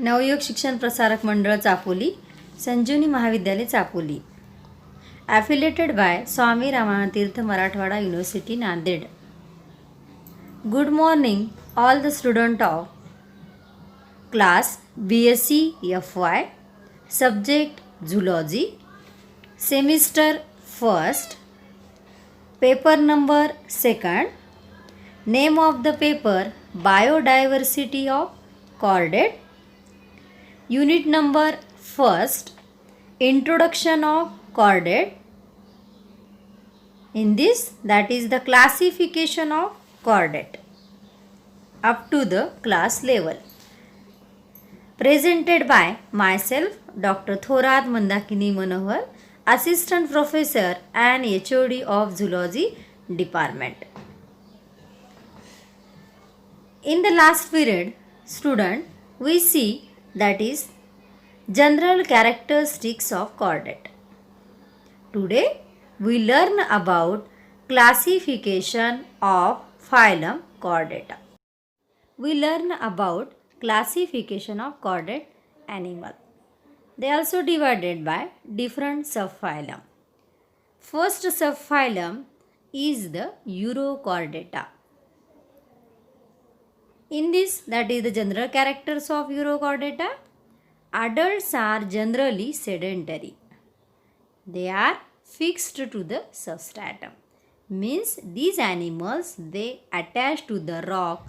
नवयुग शिक्षण Prasarak Mandal Chapoli, Sanjeevani Mahavidyalaya Chapoli, affiliated by Swami Ramatirth Marathwada university Nanded. Good morning all the student of class BSc FY, subject Zoology, semester 1st, paper number 2nd, name of the paper Biodiversity of Chordate, unit number 1st, Introduction of Chordate. In this, that is the classification of chordate up to the class level. Presented by myself, Dr. Thorat Mandakini Manohar, Assistant Professor and HOD of Zoology Department. In the last period, student, we see that is general characteristics of chordate. Today, we learn about classification of phylum Chordata. We learn about classification of chordate animal. They also divided by different subphylum. First subphylum is the Urochordata. In this, that is the general characters of Urochordata. Adults are generally sedentary. They are fixed to the substratum. Means these animals, they attach to the rock,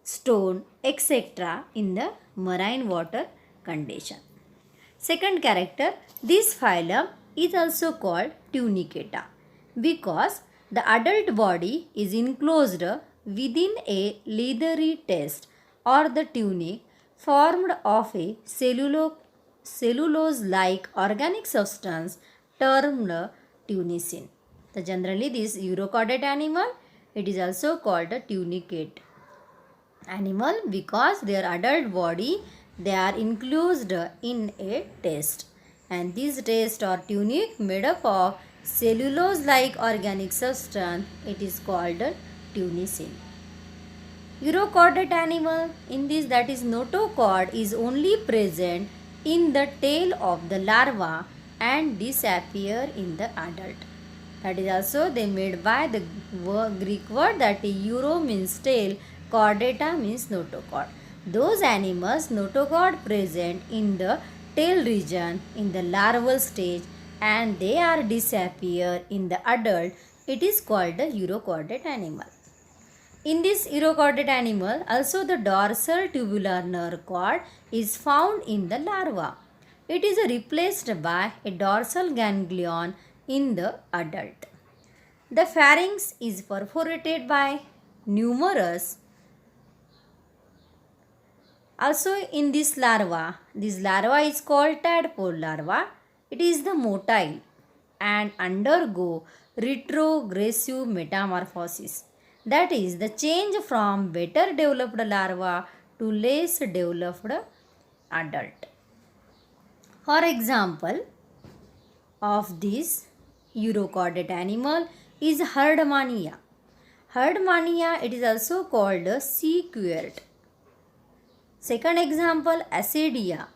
stone, etc. in the marine water condition. Second character, this phylum is also called Tunicata because the adult body is enclosed within a leathery test or the tunic formed of a cellulose-like organic substance termed tunicin. So generally this Urochordate animal, it is also called a tunicate animal because their adult body, they are enclosed in a test, and this test or tunic made up of cellulose-like organic substance, it is called tunicin. Urochordate animal, in this, that is notochord, is only present in the tail of the larva and disappear in the adult. That is also they made by the Greek word that Euro means tail, chordata means notochord. Those animals, notochord present in the tail region in the larval stage and they are disappear in the adult, it is called the Urochordate animal. In this Urochordate animal, also the dorsal tubular nerve cord is found in the larva. It is replaced by a dorsal ganglion in the adult. The pharynx is perforated by numerous. Also in this larva is called tadpole larva. It is the motile and undergo retrogressive metamorphosis. That is the change from better developed larva to less developed adult. For example of this Urochordate animal is Herdmania. Herdmania, it is also called sea quirt. Second example, Acidia.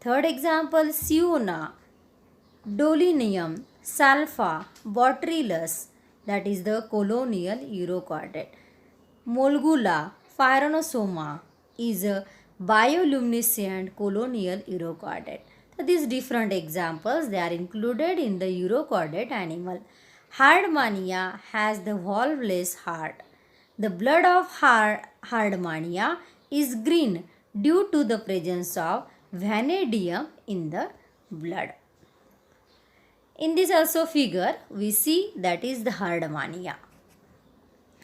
Third example, Siona, Dolinium, Salfa, Botrytis, that is the colonial Urochordate. Molgula, Phyronosoma is a bioluminescent colonial Urochordate. So these different examples, they are included in the Urochordate animal. Herdmania has the valveless heart. The blood of Herdmania is green due to the presence of vanadium in the blood. In this also figure, we see that is the Herdmania.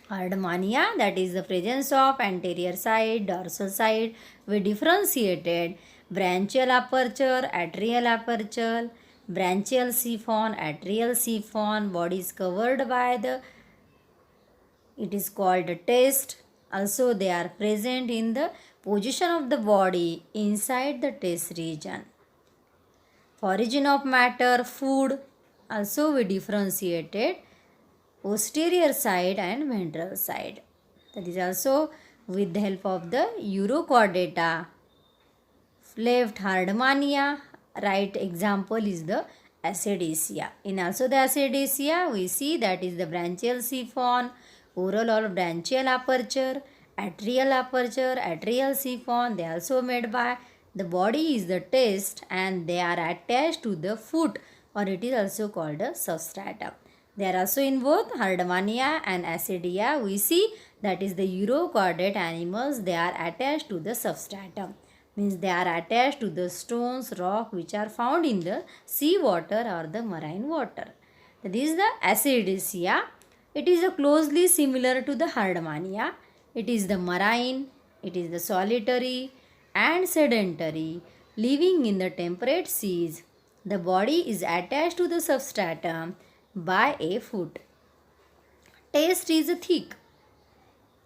Herdmania, that is the presence of anterior side, dorsal side with differentiated branchial aperture, atrial aperture, branchial siphon, atrial siphon, body is covered by the, it is called a test. Also they are present in the position of the body inside the test region. Origin of matter, food, also we differentiated posterior side and ventral side. That is also with the help of the Urochordata left Hardmania, right example is the Acidaceae. In also the Acidaceae, we see that is the branchial siphon, oral or branchial aperture, atrial siphon. They are also made by the body is the test and they are attached to the foot, or it is also called a substratum. They are also in both Hardmania and Acidea. We see that is the urochordate animals. They are attached to the substratum. Means they are attached to the stones, rock which are found in the sea water or the marine water. This is the Acidacea. It is closely similar to the Hardmania. It is the marine, it is the solitary and sedentary, living in the temperate seas. The body is attached to the substratum by a foot. Taste is thick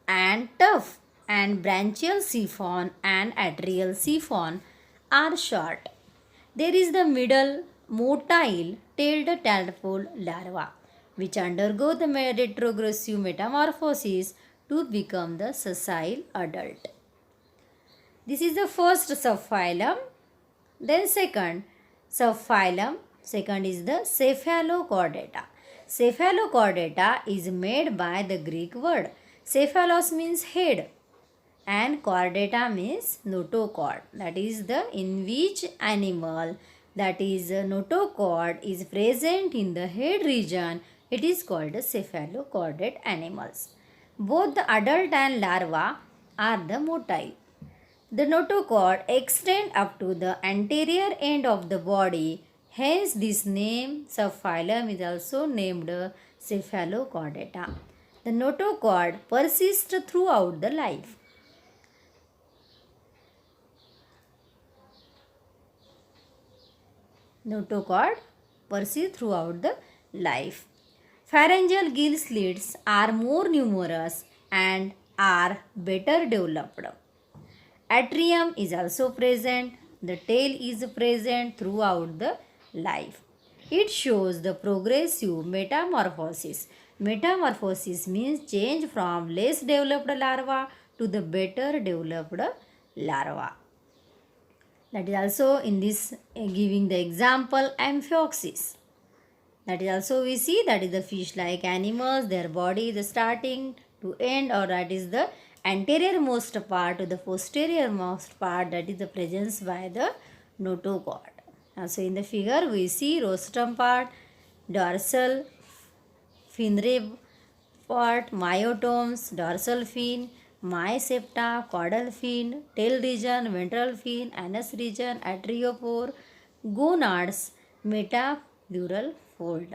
and tough, and branchial siphon and atrial siphon are short. There is the middle motile tailed tadpole larva, which undergo the retrogressive metamorphosis to become the sessile adult. This is the first subphylum. Then second subphylum, second is the Cephalochordata. Cephalochordata is made by the Greek word. Cephalos means head and chordata means notochord. That is the in which animal, that is notochord is present in the head region, it is called cephalochordate animals. Both the adult and larva are the motile. The notochord extend up to the anterior end of the body. Hence, this name subphylum is also named Cephalochordata. The notochord persists throughout the life. Notochord persists throughout the life. Pharyngeal gill slits are more numerous and are better developed. Atrium is also present. The tail is present throughout the life. It shows the progressive metamorphosis. Metamorphosis means change from less developed larva to the better developed larva. That is also in this giving the example Amphioxus. That is also we see that is the fish-like animals. Their body is starting to end, or that is the anterior most part to the posterior most part, that is the presence by the notochord. Also in the figure we see rostrum part, dorsal fin rib part, myotomes, dorsal fin, myosepta, caudal fin, tail region, ventral fin, anus region, atriopore, gonads, metapleural fold.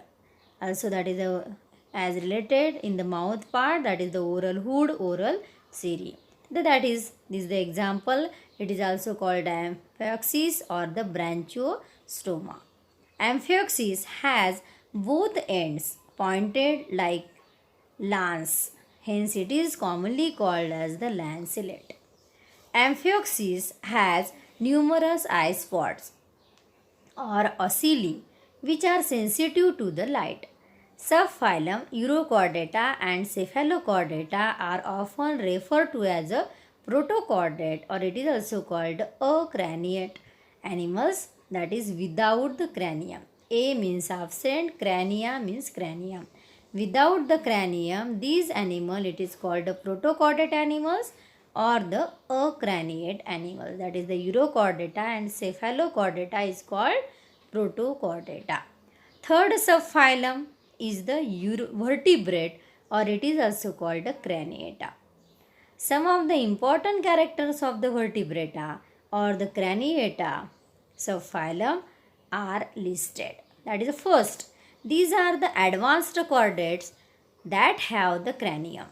Also that is the as related in the mouth part, that is the oral hood, oral series. That is this is the example. It is also called amphioxus or the branchiostoma. Amphioxus has both ends pointed like lance. Hence it is commonly called as the lancelet. Amphioxus has numerous eye spots or ocelli which are sensitive to the light. Subphylum Urochordata and Cephalochordata are often referred to as a protochordate, or it is also called acraniate animals, that is without the cranium. A means absent, crania means cranium. Without the cranium, these animal it is called the protochordate animals or the acraniate animal. That is the Urochordata and Cephalochordata is called protochordata. Third subphylum is the vertebrate, or it is also called the craniata. Some of the important characters of the vertebrata or the craniata subphylum are listed. That is the first. These are the advanced chordates that have the cranium,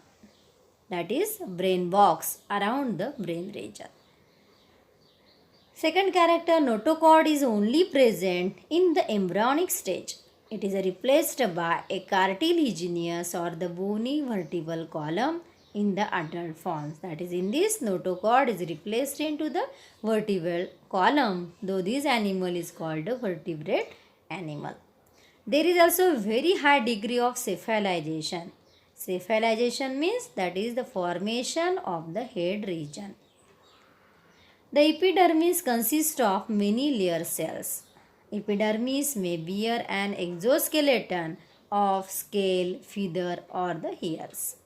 that is brain box around the brain region. Second character, notochord is only present in the embryonic stage. It is replaced by a cartilaginous or the bony vertebral column in the adult forms. That is, in this notochord is replaced into the vertebral column, though this animal is called a vertebrate animal. There is also a very high degree of cephalization. Cephalization means that is the formation of the head region. The epidermis consists of many layer cells. Epidermis may bear an exoskeleton of scale, feather, or the hairs.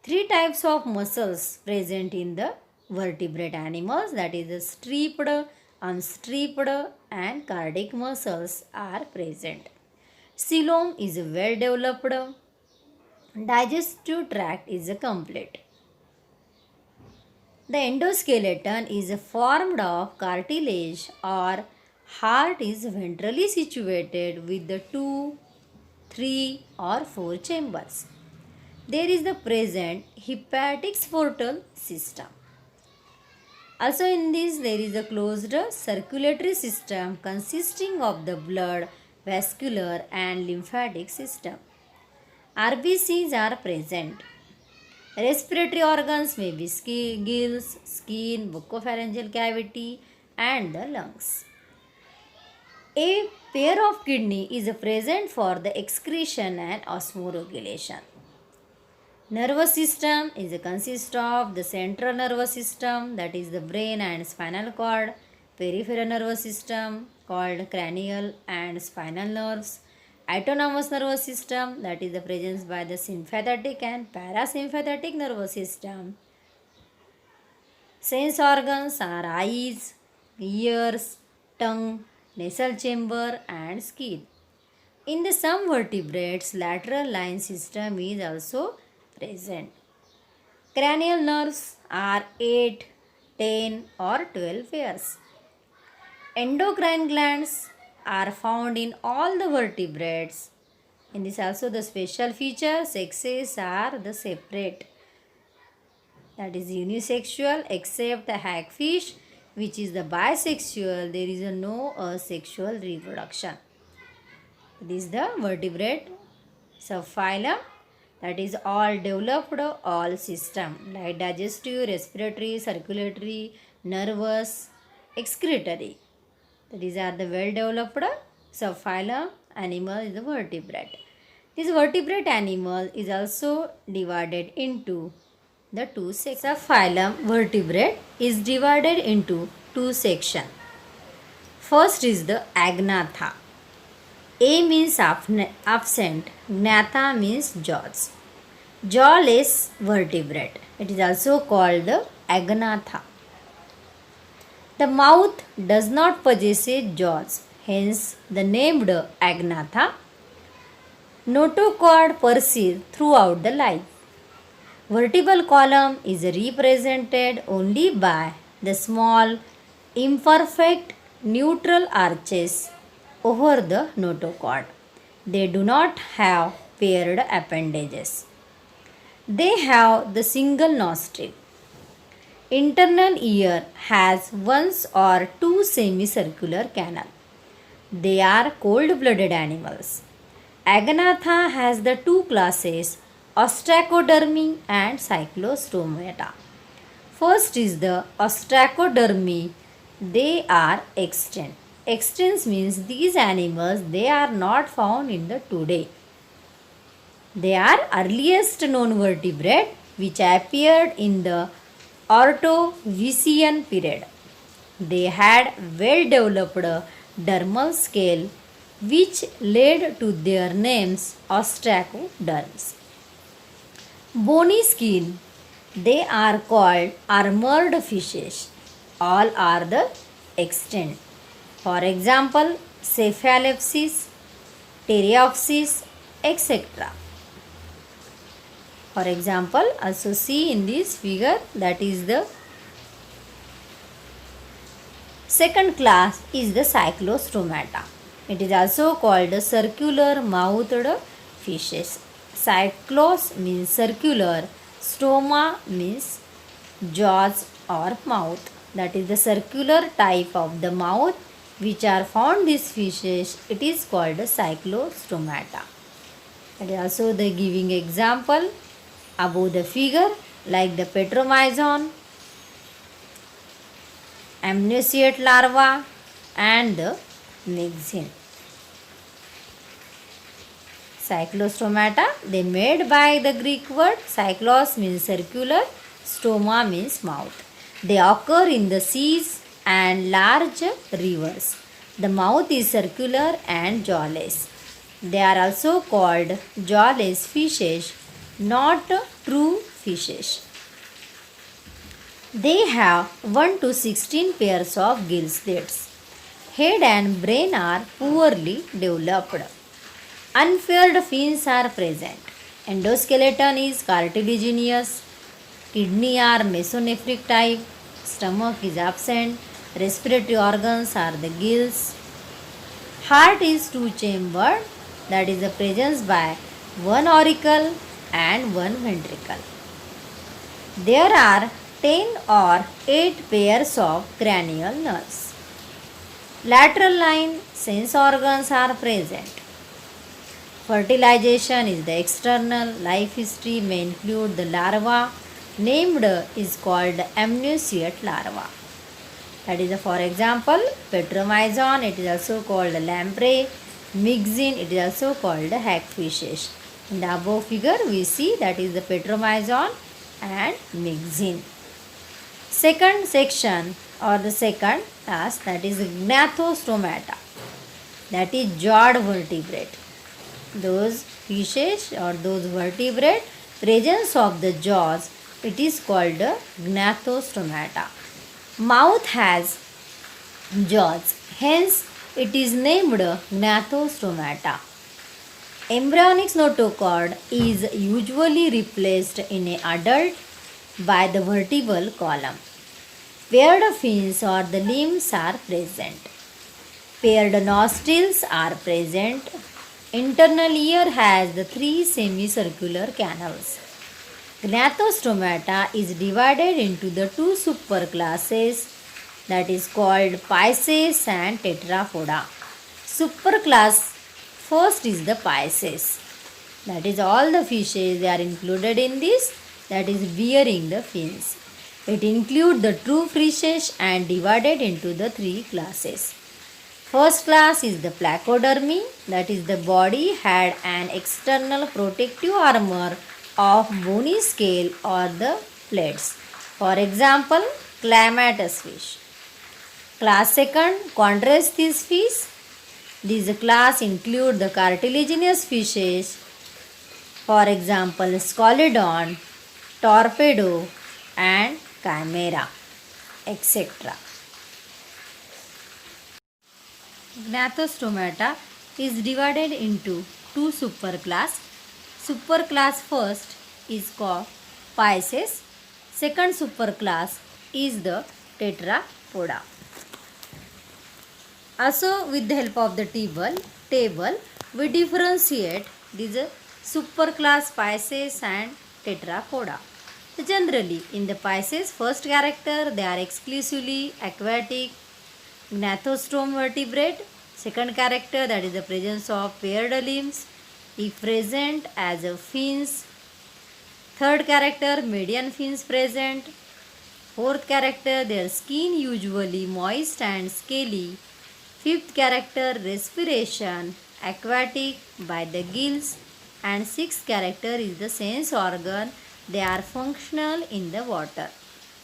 Three types of muscles present in the vertebrate animals, that is the striped, unstriped, and cardiac muscles are present. Coelom is well developed. Digestive tract is complete. The endoskeleton is formed of cartilage or heart is ventrally situated with the 2, 3 or 4 chambers. There is the present hepatic portal system. Also in this there is a closed circulatory system consisting of the blood, vascular and lymphatic system. RBCs are present. Respiratory organs may be gills, skin, buccopharyngeal cavity and the lungs. A pair of kidney is present for the excretion and osmoregulation. Nervous system is consists of the central nervous system, that is the brain and spinal cord, peripheral nervous system called cranial and spinal nerves, autonomous nervous system, that is the presence by the sympathetic and parasympathetic nervous system. Sense organs are eyes, ears, tongue, nasal chamber and skin. In the some vertebrates, lateral line system is also present. Cranial nerves are 8, 10 or 12 pairs. Endocrine glands are found in all the vertebrates. In this also the special feature, sexes are the separate. That is unisexual except the hagfish, which is the bisexual. There is no asexual reproduction. This is the vertebrate subphylum, that is all developed all system like digestive, respiratory, circulatory, nervous, excretory. These are the well developed subphylum animal is the vertebrate. This vertebrate animal is also divided into the two sections. Subphylum vertebrate is divided into two sections. First is the Agnatha. A means absent, Gnatha means jaws. Jawless vertebrate. It is also called the Agnatha. The mouth does not possess jaws, hence the named Agnatha. Notochord persists throughout the life. Vertebral column is represented only by the small, imperfect, neutral arches over the notochord. They do not have paired appendages. They have the single nostril. Internal ear has one or two semicircular canal. They are cold-blooded animals. Agnatha has the two classes, ostracodermy and cyclostomata. First is the ostracodermy. They are extant. Extant means these animals, they are not found in the today. They are earliest known vertebrate which appeared in the Ordovician period. They had well developed dermal scale which led to their names ostracoderms. Bony skin, they are called armored fishes. All are the extant. For example, Cephalopsis, Pteriopsis, etc. For example, also see in this figure, that is the second class is the cyclostomata. It is also called the circular mouthed fishes. Cyclos means circular, stoma means jaws or mouth. That is the circular type of the mouth which are found these fishes. It is called a cyclostomata. That is also the giving example above the figure like the Petromyzon, amnioceate larva and the Myxine. Cyclostomata, they made by the Greek word cyclos means circular, stoma means mouth. They occur in the seas and large rivers. The mouth is circular and jawless. They are also called jawless fishes, not true fishes. They have 1 to 16 pairs of gill slits. Head and brain are poorly developed. Unpaired fins are present. Endoskeleton is cartilaginous. Kidney are mesonephric type. Stomach is absent. Respiratory organs are the gills. Heart is two-chambered, that is the presence by one auricle and one ventricle. There are 10 or 8 pairs of cranial nerves. Lateral line sense organs are present. Fertilization is the external. Life history may include the larva named is called amnioceate larva. That is for example Petromyzon, it is also called lamprey. Myxine, it is also called hagfishes. In the above figure we see that is the Petromyzon and Myxine. Second section or the second task, that is gnathostomata, that is jawed vertebrate. Those fishes or those vertebrate presence of the jaws, it is called gnathostomata. Mouth has jaws, hence it is named gnathostomata. Embryonic notochord is usually replaced in an adult by the vertebral column. Paired fins or the limbs are present. Paired nostrils are present. Internal ear has the 3 semicircular canals. Gnathostomata is divided into the 2 superclasses, that is called Pisces and Tetrapoda. Superclass first is the Pisces. That is all the fishes they are included in this, that is bearing the fins. It includes the true fishes and divided into the 3 classes. First class is the Placodermi, that is the body had an external protective armor of bony scale or the plates. For example, clematis fish. Class second, Chondrestes fish. This class include the cartilaginous fishes. For example, Scalodon, Torpedo and Chimera, etc. Gnathostomata is divided into 2 superclass. Superclass first is called Pisces. Second superclass is the Tetrapoda. Also, with the help of the table we differentiate these superclass Pisces and Tetrapoda. Generally, in the Pisces first character, they are exclusively aquatic gnathostome vertebrate. Second character, that is the presence of paired limbs, if present as a fins. Third character, median fins present. Fourth character, their skin usually moist and scaly. Fifth character, respiration aquatic by the gills. And sixth character is the sense organ, they are functional in the water.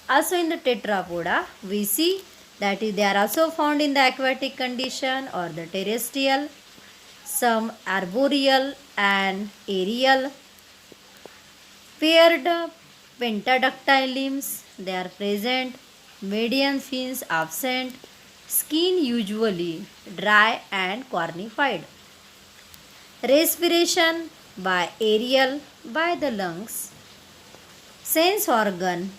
Also in the Tetrapoda, we see that they are also found in the aquatic condition or the terrestrial, some arboreal and aerial. Paired pentaductile limbs, they are present. Median fins absent. Skin usually dry and cornified. Respiration by aerial, by the lungs. Sense organ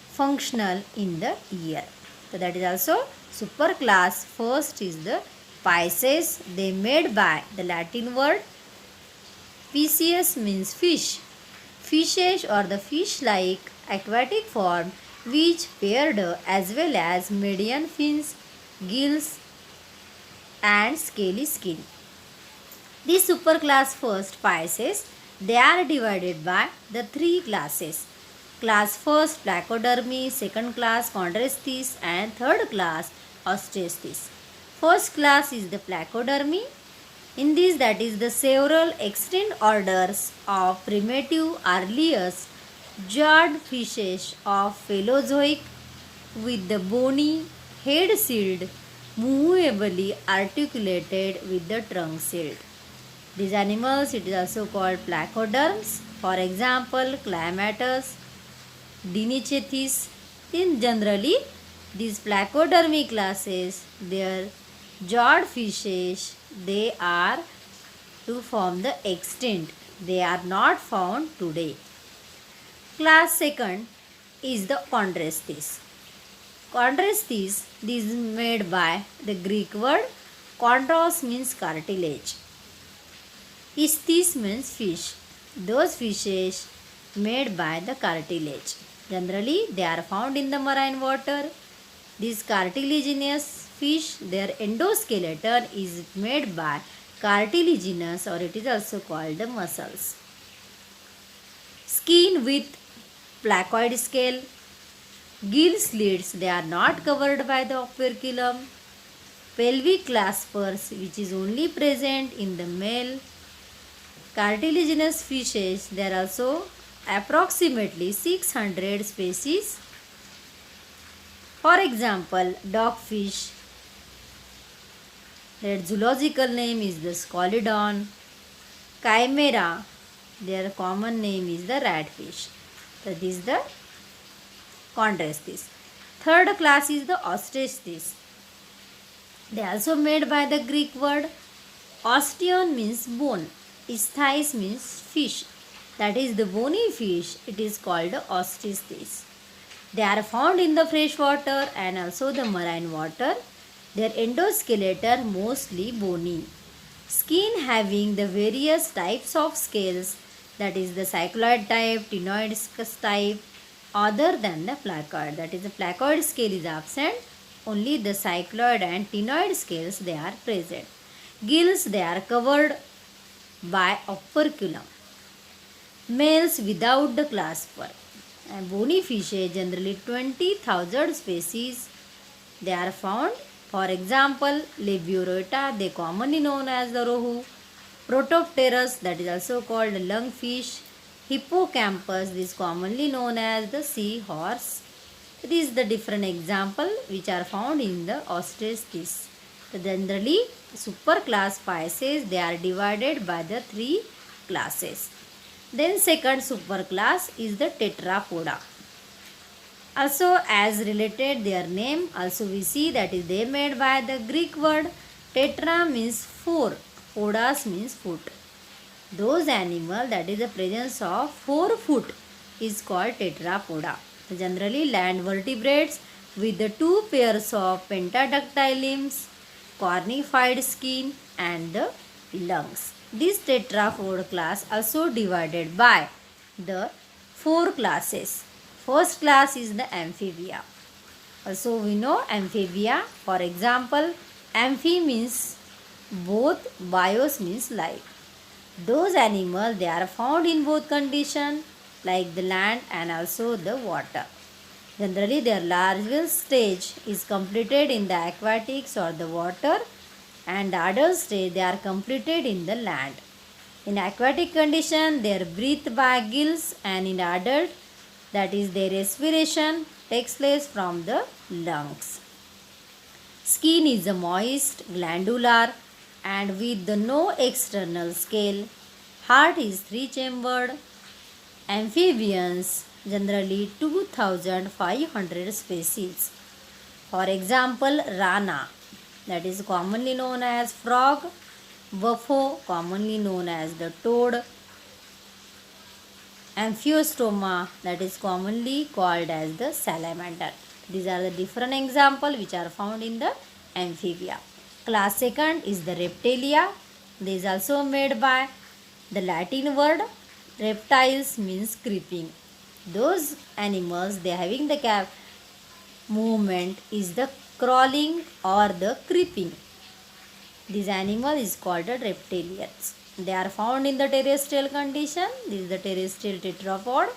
functional in the ear. So that is also superclass. First is the Pisces. They made by the Latin word Pisces means fish. Fishes or the fish-like aquatic form which paired as well as median fins, gills and scaly skin. These superclass first Pisces, they are divided by the 3 classes. Class first Placodermi, second class Chondrestes and third class Ostestes. First class is the Placodermi. In this, that is the several extinct orders of primitive earliest Jawed fishes of Paleozoic with the bony head sealed, movably articulated with the trunk sealed. These animals it is also called placoderms. For example, Climatus, Dinichethys. In generally, these placodermy classes, their jawed fishes, they are to form the extinct. They are not found today. Class second is the Chondrestes. Chondrestes this is made by the Greek word chondros means cartilage. Isthys means fish. Those fishes made by the cartilage. Generally, they are found in the marine water. These cartilaginous fish, their endoskeleton is made by cartilaginous or it is also called the muscles. Skin with placoid scale. Gill slits, they are not covered by the operculum. Pelvic claspers, which is only present in the male. Cartilaginous fishes, there are also approximately 600 species. For example, dogfish, their zoological name is the Scalodon. Chimera, their common name is the ratfish. So this is the Chondrestes. Third class is the Ostestes. They are also made by the Greek word osteon means bone. Isthys means fish. That is the bony fish. It is called Ostestes. They are found in the fresh water and also the marine water. Their endoskeleton mostly bony. Skin having the various types of scales, that is the cycloid type, ctenoid type, other than the placoid. That is the placoid scale is absent. Only the cycloid and ctenoid scales they are present. Gills they are covered by operculum. Males without the clasper. And bony fishes generally 20,000 species they are found. For example, Lebiorota, they commonly known as the rohu. Protopterus, that is also called lungfish. Hippocampus, this is commonly known as the seahorse. These are the different example which are found in the Ostestes. So generally, superclass Pisces, they are divided by the three classes. Then second superclass is the Tetrapoda. Also as related their name, also we see that is they made by the Greek word tetra means four, podas means foot. Those animal that is the presence of 4 foot is called tetrapoda. Generally land vertebrates with the 2 pairs of pentadactyl limbs, cornified skin and the lungs. This tetrapod class also divided by the 4 classes. First class is the amphibia. Also we know amphibia. For example, amphi means both, bios means life. Those animals they are found in both conditions like the land and also the water. Generally their larval stage is completed in the aquatics or the water and the adult stage they are completed in the land. In aquatic condition they are breathed by gills and in adult that is their respiration takes place from the lungs. Skin is a moist, glandular and with the no external scale. Heart is 3-chambered. Amphibians generally 2500 species. For example, rana that is commonly known as frog, buffo commonly known as the toad, Amphiostoma that is commonly called as the salamander. These are the different examples which are found in the amphibia. Class second is the reptilia. This is also made by the Latin word reptiles means creeping. Those animals they having the movement is the crawling or the creeping. This animal is called a reptilians. They are found in the terrestrial condition. This is the terrestrial tetrapod.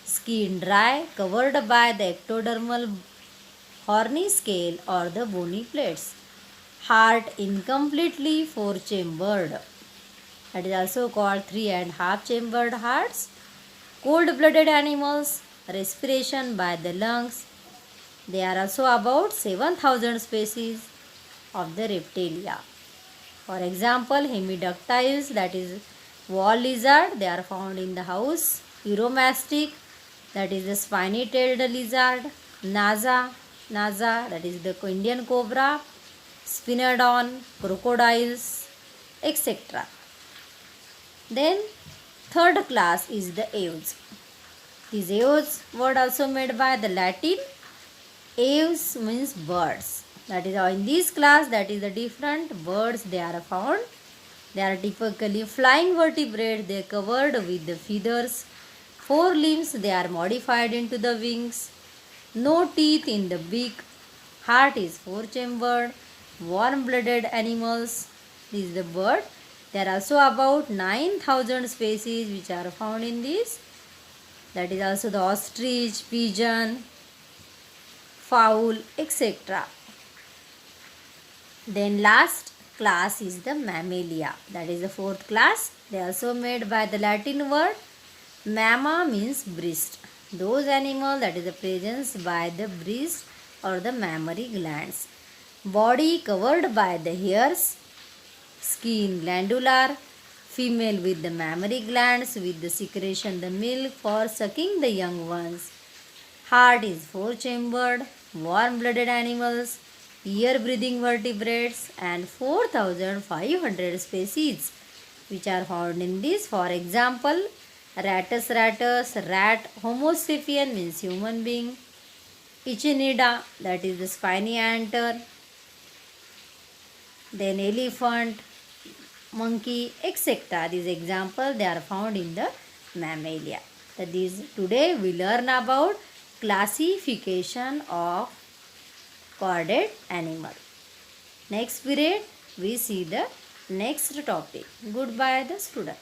Skin dry, covered by the ectodermal horny scale or the bony plates. Heart incompletely 4-chambered. That is also called 3.5 chambered hearts. cold-blooded animals, respiration by the lungs. There are also about 7,000 species of the reptilia. For example, hemiductiles, that is wall lizard, they are found in the house. Uromastic, that is the spiny-tailed lizard. Naza, that is the Indian cobra. Spinodon, crocodiles, etc. Then third class is the aves. These aves word also made by the Latin. Aves means birds. That is in this class, that is the different birds they are found. They are typically flying vertebrates. They are covered with the feathers. 4 limbs, they are modified into the wings. No teeth in the beak. Heart is 4-chambered. Warm-blooded animals. This is the bird. There are also about 9,000 species which are found in this. That is also the ostrich, pigeon, fowl, etc. Then last class is the mammalia. That is the fourth class. They are also made by the Latin word. Mamma means breast. Those animals that is the presence by the breast or the mammary glands. Body covered by the hairs. Skin glandular. Female with the mammary glands with the secretion the milk for sucking the young ones. Heart is 4-chambered. Warm-blooded animals. Air-breathing vertebrates and 4,500 species which are found in this. For example, Rattus, rat, Homo sapien means human being. Echinida, that is the spiny anteater. Then elephant, monkey, etc. These examples they are found in the mammalia. Today we learn about classification of chordate animal. Next period we see the next topic. Goodbye the student.